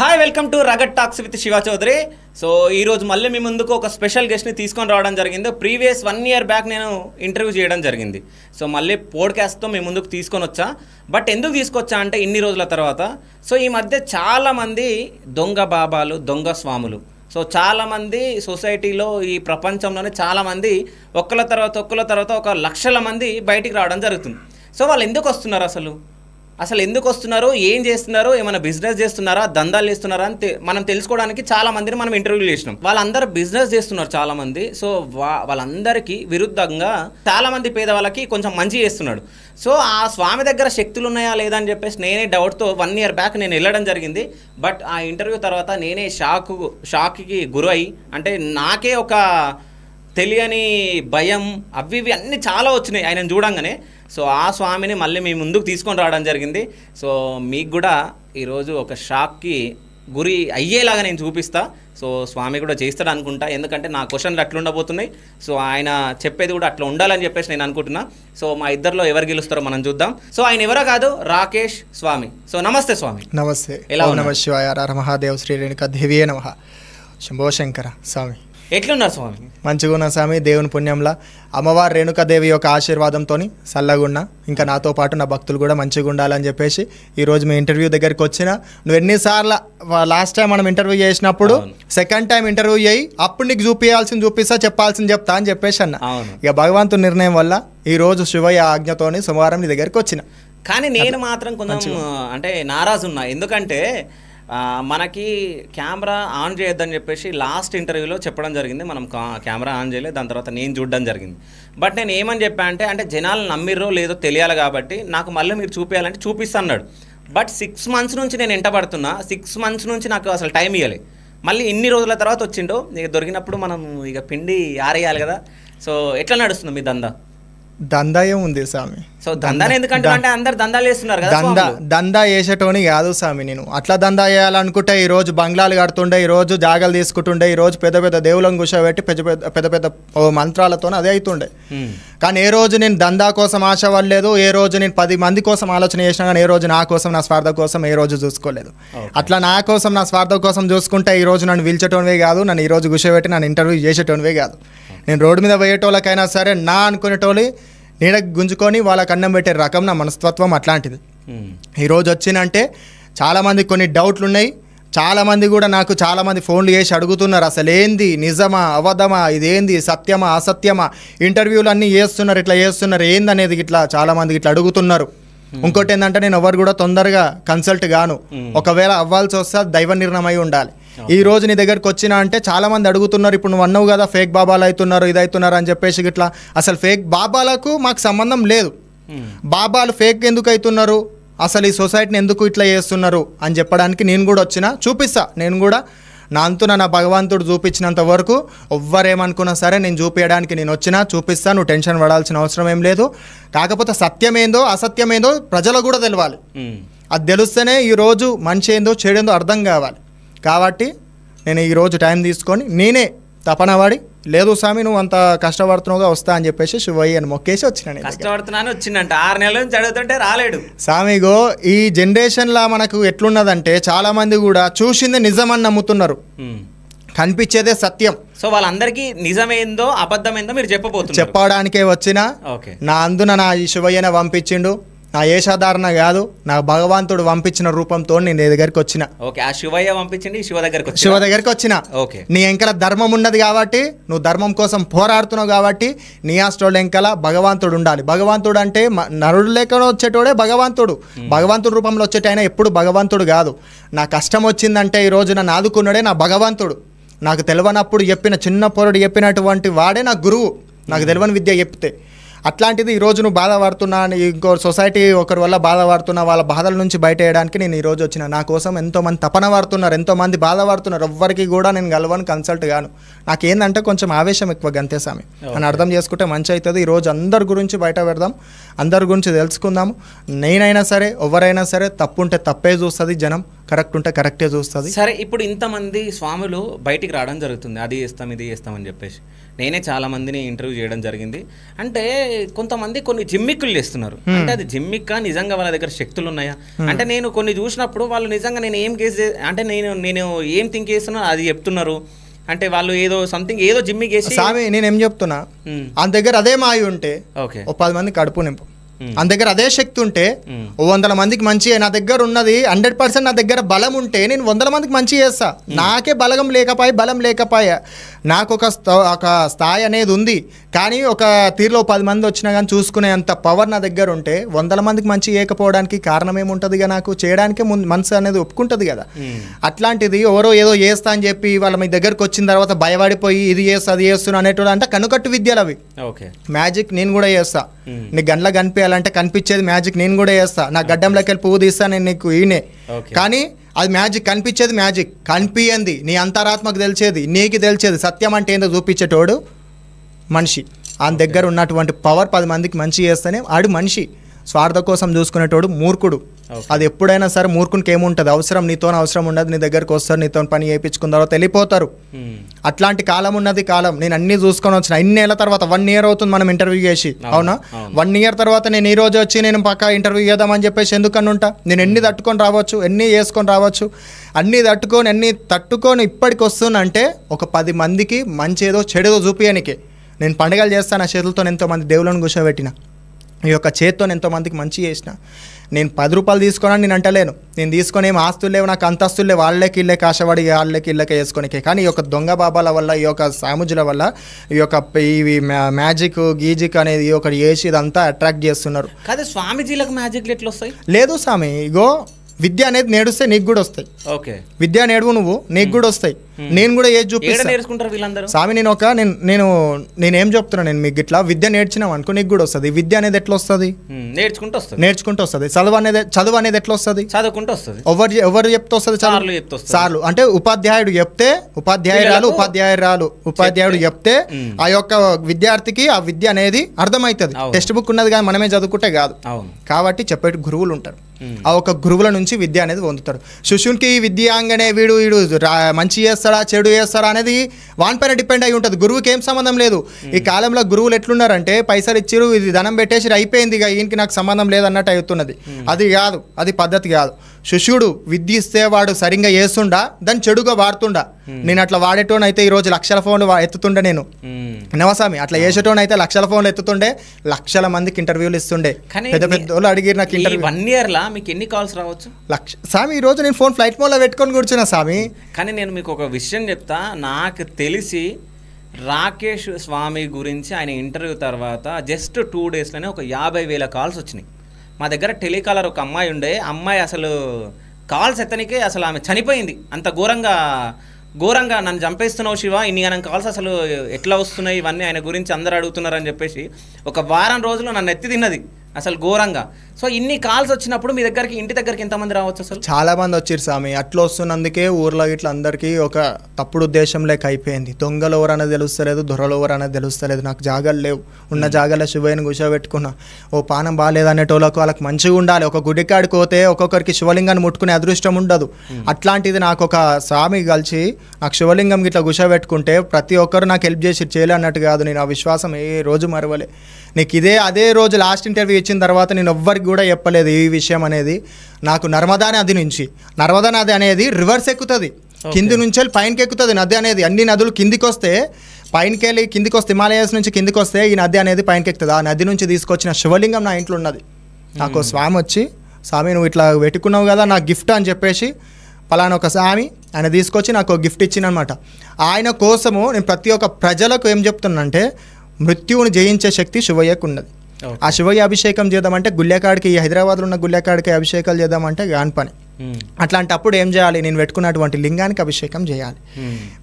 Hi welcome to rugged talks with Shiva Chowdary. So ఈరోజు మళ్ళీ మీ ముందుకు ఒక స్పెషల్ గెస్ట్ని తీసుకొని రావడం జరిగింది. ప్రీవియస్ 1 year బ్యాక్ నేను ఇంటర్వ్యూ చేయడం జరిగింది. సో మళ్ళీ పోడ్కాస్ట్తో మీ ముందుకు తీసుకొని వచ్చా. బట్ ఎందుకు తీసుకొచ్చా అంటే ఇన్ని రోజుల తర్వాత సో ఈ మధ్య చాలామంది దొంగ బాబాలు, దొంగ స్వాములు, సో చాలామంది సొసైటీలో ఈ ప్రపంచంలోనే చాలామంది ఒక్కల తర్వాత ఒక లక్షల మంది బయటికి రావడం జరుగుతుంది. సో వాళ్ళు ఎందుకు వస్తున్నారు, అసలు ఎందుకు వస్తున్నారు, ఏం చేస్తున్నారు, ఏమైనా బిజినెస్ చేస్తున్నారా, దందాలు చేస్తున్నారా అని మనం తెలుసుకోవడానికి చాలా మందిని మనం ఇంటర్వ్యూలు చేసినాం. వాళ్ళందరూ బిజినెస్ చేస్తున్నారు చాలామంది. సో వాళ్ళందరికీ విరుద్ధంగా చాలామంది పేదవాళ్ళకి కొంచెం మంచి చేస్తున్నాడు. సో ఆ స్వామి దగ్గర శక్తులు ఉన్నాయా లేదా అని చెప్పేసి నేనే డౌట్తో 1 year బ్యాక్ నేను వెళ్ళడం జరిగింది. బట్ ఆ ఇంటర్వ్యూ తర్వాత నేనే షాక్కి గురై, అంటే నాకే ఒక తెలియని భయం అవి అన్నీ చాలా వచ్చినాయి ఆయనను చూడంగానే. సో ఆ స్వామిని మళ్ళీ మీ ముందుకు తీసుకొని రావడం జరిగింది. సో మీకు కూడా ఈరోజు ఒక షాక్కి గురి అయ్యేలాగా నేను చూపిస్తా. సో స్వామి కూడా చేస్తాడు అనుకుంటా, ఎందుకంటే నా క్వశ్చన్లు అట్లా ఉండబోతున్నాయి. సో ఆయన చెప్పేది కూడా అట్లా ఉండాలని చెప్పేసి నేను అనుకుంటున్నా. సో మా ఇద్దరిలో ఎవరు గెలుస్తారో మనం చూద్దాం. సో ఆయన ఎవరో కాదు, రాకేష్ స్వామి. సో నమస్తే స్వామి. నమస్తే. ఎలా నమ శివాయ, హర మహాదేవ్, శ్రీ రేణుకా దేవియే నమః. శంభో శంకర. స్వామి ఎట్లున్నారు స్వామి? మంచిగా ఉన్నా స్వామి, దేవుని పుణ్యంలా అమ్మవారు రేణుకాదేవి యొక్క ఆశీర్వాదంతో చల్లగున్నా, ఇంకా నాతో పాటు నా భక్తులు కూడా మంచిగా ఉండాలని చెప్పేసి ఈరోజు మీ ఇంటర్వ్యూ దగ్గరికి వచ్చిన. నువ్వు ఎన్నిసార్లు లాస్ట్ టైం మనం ఇంటర్వ్యూ చేసినప్పుడు సెకండ్ టైం ఇంటర్వ్యూ చేయి, అప్పుడు నీకు చూపిస్తా, చెప్పాల్సింది చెప్తా అని చెప్పేసి అన్న. ఇక భగవంతుని నిర్ణయం వల్ల ఈరోజు శివయ్య ఆజ్ఞతోని సోమవారం నీ దగ్గరికి వచ్చిన. కానీ నేను మాత్రం కొంచెం అంటే నారాజు ఉన్నా, ఎందుకంటే మనకి కెమెరా ఆన్ చేయొద్దని చెప్పేసి లాస్ట్ ఇంటర్వ్యూలో చెప్పడం జరిగింది. మనం కెమెరా ఆన్ చేయలేదు, దాని తర్వాత నేను చూడడం జరిగింది. బట్ నేను ఏమని చెప్పా అంటే జనాలు నమ్మిర్రో లేదో తెలియాలి కాబట్టి నాకు మళ్ళీ మీరు చూపించాలంటే చూపిస్తా అన్నాడు. బట్ 6 months నుంచి నేను ఎంటబడుతున్నా, 6 months నుంచి నాకు అసలు టైం ఇవ్వలే. మళ్ళీ ఇన్ని రోజుల తర్వాత వచ్చిండో, ఇక దొరికినప్పుడు మనం ఇక పిండి ఆరేయాలి కదా. సో ఎట్లా నడుస్తుంది మీ దందా? దందాయం ఉంది స్వామి. సో దందాని ఎందుకంటే అంటే అందరు దందాలు చేస్తున్నారు కదా. దందా వేసేటోని కాదు స్వామి నేను. అట్లా దందా వేయాలనుకుంటే ఈరోజు బంగ్లాలు కడుతుండే, ఈరోజు జాగాలు తీసుకుంటుండే, ఈరోజు పెద్ద పెద్ద దేవులను కూర్చోబెట్టి పెద్ద పెద్ద మంత్రాలతో అదే అవుతుండే. కానీ ఏ రోజు నేను దందా కోసం ఆశ పడలేదు, ఏ రోజు నేను 10 మంది కోసం ఆలోచన చేసినా కానీ ఏ రోజు నా కోసం, నా స్వార్థం కోసం ఏ రోజు చూసుకోలేదు. అట్లా నా కోసం, నా స్వార్థం కోసం చూసుకుంటే ఈ రోజు నన్ను పిలిచేటోనివే కాదు, నన్ను ఈ రోజు కూర్చోబెట్టి నన్ను ఇంటర్వ్యూ చేసేటోనివే కాదు. నేను రోడ్డు మీద పోయేటోళ్ళకైనా సరే నా అనుకునేటోళ్ళు నీడకు గుంజుకొని వాళ్ళకి అన్నం పెట్టే రకం నా మనస్తత్వం అట్లాంటిది. ఈరోజు వచ్చినంటే చాలామంది కొన్ని డౌట్లు ఉన్నాయి. చాలామంది కూడా నాకు చాలామంది ఫోన్లు చేసి అడుగుతున్నారు, అసలు ఏంది, నిజమా అబద్ధమా, ఇదేంది, సత్యమా అసత్యమా, ఇంటర్వ్యూలు అన్నీ చేస్తున్నారు, ఇట్లా చేస్తున్నారు ఏందనేది ఇట్లా చాలామంది ఇట్లా అడుగుతున్నారు. ఇంకోటి ఏంటంటే నేను ఎవరు కూడా తొందరగా కన్సల్ట్ గాను, ఒకవేళ అవ్వాల్సి వస్తే దైవ నిర్ణయం అయి ఉండాలి. ఈ రోజు నీ దగ్గరికి వచ్చినా అంటే చాలా మంది అడుగుతున్నారు, ఇప్పుడు నువ్వు అన్నావు కదా ఫేక్ బాబాలు అవుతున్నారు, ఇది అవుతున్నారు అని చెప్పేసి ఇట్లా. అసలు ఫేక్ బాబాలకు మాకు సంబంధం లేదు. బాబాలు ఫేక్ ఎందుకు అవుతున్నారు, అసలు ఈ సొసైటీని ఎందుకు ఇట్లా చేస్తున్నారు అని చెప్పడానికి నేను కూడా వచ్చిన. చూపిస్తా, నేను కూడా నా అంతున నా భగవంతుడు చూపించినంత వరకు ఎవ్వరేమనుకున్నా సరే నేను చూపించడానికి నేను వచ్చినా, చూపిస్తా. నువ్వు టెన్షన్ పడాల్సిన అవసరం ఏం లేదు. కాకపోతే సత్యమేందో అసత్యమేందో ప్రజలకు కూడా తెలియాలి. అది తెలిస్తేనే ఈరోజు మంచి ఏందో చెడేందో అర్థం కావాలి. కాబట్టి నేను ఈరోజు టైం తీసుకొని నేనే తపనవాడి, లేదు స్వామి నువ్వు అంత కష్టపడుతున్నావుగా వస్తా అని చెప్పేసి శివయ్య అని మొక్కేసి వచ్చిన. కష్టపడుతున్నాను వచ్చిందంట, 6 నెలల నుంచి అడుగుతుంటే రాలేడు స్వామిగో. ఈ జనరేషన్లో మనకు ఎట్లున్నదంటే చాలామంది కూడా చూసిందే నిజమని నమ్ముతున్నారు, కనిపించేదే సత్యం. సో వాళ్ళందరికీ నిజమేందో అబద్ధమేందో మీరు చెప్పడానికే వచ్చిన. నా అందున నా ఈ శివయ్యనే పంపించిండు, నా ఏషాధారణ కాదు, నా భగవంతుడు పంపించిన రూపంతో నేను నీ దగ్గరికి వచ్చిన. ఆ శివయ్య పంపించింది, శివ దగ్గరికి వచ్చిన. నీ ఎంకల ధర్మం ఉన్నది కాబట్టి, నువ్వు ధర్మం కోసం పోరాడుతున్నావు కాబట్టి నీ ఆస్ట్రోల్ ఎంకల భగవంతుడు ఉండాలి. భగవంతుడు అంటే నరుడు లేక వచ్చేటోడే భగవంతుడు. భగవంతుడు రూపంలో వచ్చేట ఆయన ఎప్పుడు భగవంతుడు కాదు. నా కష్టం వచ్చిందంటే ఈరోజు నన్ను ఆదుకున్నాడే నా భగవంతుడు. నాకు తెలియనప్పుడు చెప్పిన చిన్న పొరడు చెప్పినటువంటి వాడే నా గురువు, నాకు తెలియని విద్య చెప్తే. అట్లాంటిది ఈరోజు నువ్వు బాధపడుతున్నా, ఇంకో సొసైటీ ఒకరి వల్ల బాధపడుతున్నా, వాళ్ళ బాధల నుంచి బయట వేయడానికి నేను ఈరోజు వచ్చిన. నా కోసం ఎంతోమంది తపన పడుతున్నారు, ఎంతోమంది బాధపడుతున్నారు. ఎవ్వరికి కూడా నేను గెలవను, కన్సల్ట్ గాను. నాకేందంటే కొంచెం ఆవేశం ఎక్కువ, గంతే స్వామి. అని అర్థం చేసుకుంటే మంచి అవుతుంది. ఈరోజు అందరి గురించి బయట పెడదాం, అందరి గురించి తెలుసుకుందాము. నేనైనా సరే ఎవరైనా సరే తప్పు ఉంటే తప్పే చూస్తుంది జనం, కరెక్ట్ ఉంటే కరెక్టే చూస్తుంది. సరే, ఇప్పుడు ఇంతమంది స్వాములు బయటికి రావడం జరుగుతుంది, అది చేస్తాం ఇది చేస్తామని చెప్పేసి. నేనే చాలా మందిని ఇంటర్వ్యూ చేయడం జరిగింది. అంటే కొంతమంది కొన్ని జిమ్మిక్కులు చేస్తున్నారు. అంటే అది జిమ్మిక్కా, నిజంగా వాళ్ళ దగ్గర శక్తులు ఉన్నాయా? అంటే నేను కొన్ని చూసినప్పుడు వాళ్ళు నిజంగా నేను ఏం అంటే నేను ఏం థింక్ చేస్తున్నా అది చెప్తున్నారు. అంటే వాళ్ళు ఏదో సంథింగ్ ఏదో జిమ్మిక్ చేసి స్వామి నేనేం చెప్తున్నా, ఆ దగ్గర అదే మాయ ఉంటే ఓకే ఓ 10 మంది కడుపు నింపు. నా దగ్గర అదే శక్తి ఉంటే 100 మందికి మంచి, నా దగ్గర ఉన్నది 100% నా దగ్గర బలం ఉంటే నేను 100 మందికి మంచి చేస్తా. నాకే బలం లేకపోయా నాకు ఒక స్థాయి అనేది ఉంది, కానీ ఒక తీరులో 10 మంది వచ్చినా కానీ చూసుకునే అంత పవర్ నా దగ్గర ఉంటే 100 మందికి మంచి చేయకపోవడానికి కారణం ఏముంటుంది? నాకు చేయడానికే మనసు అనేది ఒప్పుకుంటుంది కదా. అట్లాంటిది ఎవరో ఏదో చేస్తా అని చెప్పి వాళ్ళ మీ దగ్గరకు వచ్చిన తర్వాత భయపడిపోయి ఇది చేస్తా అది చేస్తున్నా అనేటువంటి అంటే కనుకట్టు విద్యలు అవి. మ్యాజిక్ నేను కూడా చేస్తా, నీ గంటలో కనిపించాలంటే కనిపించేది మ్యాజిక్ నేను కూడా చేస్తా. నా గడ్డంలోకి వెళ్ళి పువ్వు తీస్తా నేను నీకు ఈయనే, కానీ అది మ్యాజిక్, కనిపించేది మ్యాజిక్, కనిపించింది నీ అంతరాత్మకు తెలిసేది, నీకు తెలిసేది సత్యం అంటే ఏందో చూపించేటోడు మనిషి. ఆయన దగ్గర ఉన్నటువంటి పవర్ 10 మందికి మంచి చేస్తేనే ఆడు మనిషి. స్వార్థ కోసం చూసుకునేటోడు మూర్ఖుడు. అది ఎప్పుడైనా సరే మూర్ఖునికి ఏముంటుంది, అవసరం నీతో అవసరం ఉండదు, నీ దగ్గరకు వస్తారు, నీతో పని చేయించుకున్న తర్వాత వెళ్ళిపోతారు. అట్లాంటి కాలం ఉన్నది కాలం. నేను అన్ని చూసుకొని వచ్చిన ఇన్ని ఏళ్ళ తర్వాత 1 year అవుతుంది మనం ఇంటర్వ్యూ చేసి, అవునా? 1 year తర్వాత నేను ఈ రోజు వచ్చి నేను పక్కా ఇంటర్వ్యూ చేద్దామని చెప్పేసి ఎందుకని ఉంటా? నేను ఎన్ని తట్టుకొని రావచ్చు, ఎన్ని చేసుకొని రావచ్చు, అన్ని తట్టుకొని ఇప్పటికి వస్తున్నంటే ఒక 10 మందికి మంచి ఏదో చెడేదో చూపించడానికి. నేను పండుగలు చేస్తాను, నా చేతులతో ఎంతోమంది దేవుళ్ళను కూర్చోబెట్టిన, ఈ యొక్క చేతితో ఎంతోమందికి మంచి చేసిన. నేను 10 రూపాయలు తీసుకోనని నేను అంటలేను, నేను తీసుకొని ఏం ఆస్తులు లేవు, నాకు అంతస్తులు లేవు, వాళ్ళకి ఇళ్ళకి ఆశపడి వాళ్ళకి ఇళ్ళకి వేసుకోనికే. కానీ ఈ యొక్క దొంగ బాబాల వల్ల, ఈ యొక్క సాముజుల వల్ల, ఈ యొక్క ఇవి మ్యాజిక్ గీజిక్ అనేది ఒకటి చేసి ఇదంతా అట్రాక్ట్ చేస్తున్నారు. కాదు స్వామీజీలకు మ్యాజిక్లు ఎట్లా వస్తాయి? లేదు స్వామి, ఇగో విద్య అనేది నేడుస్తే నీకు కూడా వస్తాయి. ఓకే, విద్య నేడువు నువ్వు, నీకు కూడా వస్తాయి. నేను కూడా ఏది చూపిస్తాను నేర్చుకుంటారు వీళ్ళందరూ. స్వామి నేనేం చెప్తున్నా, నేను మీకు ఇట్లా విద్య నేర్చినాం అనుకో నీకు కూడా వస్తుంది. విద్య అనేది ఎట్లా వస్తుంది? నేర్చుకుంటూ వస్తుంది. చదువు అనేది ఎట్లా వస్తుంది? చదువుకుంటూ వస్తుంది. ఎవరు చెప్తే వస్తుంది? సార్లు అంటే ఉపాధ్యాయుడు చెప్తే, ఉపాధ్యాయుడు చెప్తే ఆ యొక్క విద్యార్థికి ఆ విద్య అనేది అర్థమవుతుంది. టెక్స్ట్ బుక్ ఉన్నది కానీ మనమే చదువుకుంటే కాదు. కాబట్టి చెప్పేటి గురువులు ఉంటారు, ఆ ఒక గురువుల నుంచి విద్య అనేది పొందుతారు. శిష్యునికి విద్యాంగనే వీడు మంచి చేస్తాడా చెడు చేస్తాడా అనేది వానిపైన డిపెండ్ అయి ఉంటుంది. గురువుకి ఏం సంబంధం లేదు. ఈ కాలంలో గురువులు ఎట్లున్నారంటే పైసలు ఇచ్చిరు, ఇది ధనం పెట్టేసి అయిపోయింది, ఇక ఈయనకి నాకు సంబంధం లేదన్నట్టు అవుతున్నది. అది కాదు, అది పద్ధతి కాదు. శిష్యుడు విద్య ఇస్తే వాడు సరిగ్గా చేస్తుండా, దాన్ని చెడుగా వాడుతుండా. నేను అట్లా వాడేటోనైతే ఈరోజు లక్షల ఫోన్లు ఎత్తుతుండే. నేను నవస్వామి అట్లా చేసేటోనైతే లక్షల ఫోన్లు ఎత్తుతుండే, లక్షల మందికి ఇంటర్వ్యూలు ఇస్తుండే. పెద్ద పెద్ద వాళ్ళు అడిగిరు నాకు ఇంటర్వ్యూ. 1 year మీకు ఎన్ని కాల్స్ రావచ్చు? స్వామి ఈ రోజు నేను ఫోన్ ఫ్లైట్ మోడ్లో పెట్టుకొని కూర్చున్నా స్వామి. కానీ నేను మీకు ఒక విషయం చెప్తా, నాకు తెలిసి రాకేష్ స్వామి గురించి ఆయన ఇంటర్వ్యూ తర్వాత జస్ట్ 2 daysలోనే ఒక 50,000 కాల్స్ వచ్చినాయి. మా దగ్గర టెలికాలర్ ఒక అమ్మాయి ఉండే, అమ్మాయి అసలు కాల్స్ ఎత్తనికే అసలు ఆమె చనిపోయింది. అంత ఘోరంగా నన్ను చంపేస్తున్నావు శివ, ఇన్ని గనం కాల్స్ అసలు ఎట్లా వస్తున్నాయి, ఇవన్నీ ఆయన గురించి అందరు అడుగుతున్నారని చెప్పేసి ఒక వారం రోజులు నన్ను ఎత్తి తిన్నది అసలు ఘోరంగా. సో ఇన్ని కాల్స్ వచ్చినప్పుడు మీ దగ్గరికి ఇంటి దగ్గరికి ఎంతమంది రావచ్చు? అసలు చాలా మంది వచ్చారు స్వామి. అట్లా వస్తున్నందుకే ఊర్లో ఇట్లా అందరికీ ఒక తప్పుడు ఉద్దేశం లేక అయిపోయింది. దొంగలు ఎవరనేది తెలుస్తలేదు, దొరలు ఎవరనేది తెలుస్తలేదు. నాకు జాగాలు లేవు, ఉన్న జాగాలో శివయ్యని కూర్చోబెట్టుకున్నా. ఓ పానం బాగాలేదు అనేటోళ్ళకు వాళ్ళకి మంచిగా ఉండాలి. ఒక గుడికాడికి పోతే ఒక్కొక్కరికి శివలింగాన్ని ముట్టుకునే అదృష్టం ఉండదు. అట్లాంటిది నాకు ఒక స్వామి కలిసి నాకు శివలింగం ఇట్లా కూర్చోబెట్టుకుంటే ప్రతి ఒక్కరు నాకు హెల్ప్ చేసి చేయలే అన్నట్టు కాదు. నేను ఆ విశ్వాసం ఏ రోజు మరవలే. నీకు అదే రోజు లాస్ట్ ఇంటర్వ్యూ ఇచ్చిన తర్వాత నేను ఎవ్వరికి కూడా చెప్పలేదు ఈ విషయం అనేది. నాకు నర్మదా నది అనేది రివర్స్ ఎక్కుతుంది, కింది నుంచి వెళ్ళి పైనకి ఎక్కుతుంది నది అనేది. అన్ని నదులు కిందికి వస్తే పైనకి వెళ్ళి కిందికి వస్తే హిమాలయాస్ నుంచి కిందికి వస్తే ఈ నది అనేది పైనకి ఎక్కుతుంది. ఆ నది నుంచి తీసుకొచ్చిన శివలింగం నా ఇంట్లో ఉన్నది. నాకు స్వామి వచ్చి, స్వామి నువ్వు ఇట్లా పెట్టుకున్నావు కదా నా గిఫ్ట్ అని చెప్పేసి పలానా ఒక స్వామి ఆయన తీసుకొచ్చి నాకు గిఫ్ట్ ఇచ్చిందనమాట. ఆయన కోసము నేను ప్రతి ఒక్క ప్రజలకు ఏం చెప్తున్నానంటే మృత్యువుని జయించే శక్తి శివయ్యకు ఉన్నది. ఆ శివయ్య అభిషేకం చేద్దామంటే గుళ్ళకాడికి, ఈ హైదరాబాద్లో ఉన్న గుళ్ళకాడికి అభిషేకాలు చేద్దామంటే గాని పని. అట్లాంటప్పుడు ఏం చేయాలి? నేను పెట్టుకున్నటువంటి లింగానికి అభిషేకం చేయాలి,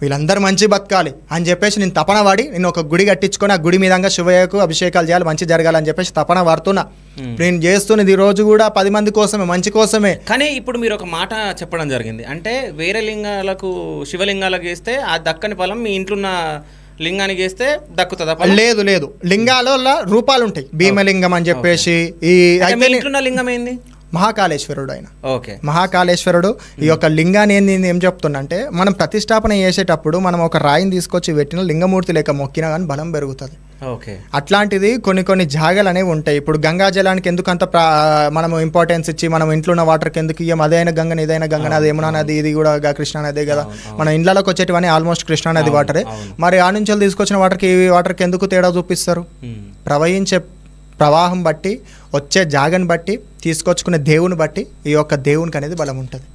వీళ్ళందరూ మంచి బతకాలి అని చెప్పేసి నేను తపన వాడి నేను ఒక గుడి కట్టించుకొని ఆ గుడి మీదంగా శివయ్యకు అభిషేకాలు చేయాలి, మంచి జరగాలని చెప్పేసి తపన వాడుతున్నా. నేను చేస్తున్నది ఈ రోజు కూడా 10 మంది కోసమే, మంచి కోసమే. కానీ ఇప్పుడు మీరు ఒక మాట చెప్పడం జరిగింది, అంటే వేరే లింగాలకు శివలింగాలకు చేస్తే ఆ దక్కని ఫలం మీ ఇంట్లో ఉన్న లింగానికి వేస్తే దక్కుతుందా? లేదు, లింగాలలో రూపాలు ఉంటాయి. భీమలింగం అని చెప్పేసి. ఈ లింగం ఏంది? మహాకాళేశ్వరుడు ఆయన. ఓకే, మహాకాళేశ్వరుడు ఈ యొక్క లింగాన్ని నేను ఏం చెప్తున్నా అంటే, మనం ప్రతిష్టాపన చేసేటప్పుడు మనం ఒక రాయిని తీసుకొచ్చి పెట్టిన లింగమూర్తి లేక మొక్కినా కానీ బలం పెరుగుతుంది. ఓకే, అట్లాంటిది కొన్ని జాగాలు అనేవి ఉంటాయి. ఇప్పుడు గంగా జలానికి ఎందుకు అంత మనము ఇంపార్టెన్స్ ఇచ్చి మనం ఇంట్లో ఉన్న వాటర్కి ఎందుకు ఇయ్యం? అదైనా గంగని ఇదైనా గంగని, అది యమునా నది, ఇది కూడా కృష్ణా నదే కదా. మన ఇండ్లలోకి వచ్చేటివన్నీ ఆల్మోస్ట్ కృష్ణా నది వాటరే. మరి ఆ నుంచి తీసుకొచ్చిన వాటర్కి ఈ వాటర్కి ఎందుకు తేడా చూపిస్తారు? ప్రవహించే ప్రవాహం బట్టి, వచ్చే జాగని బట్టి, తీసుకొచ్చుకునే దేవుని బట్టి ఈ యొక్క దేవునికి అనేది బలం ఉంటుంది.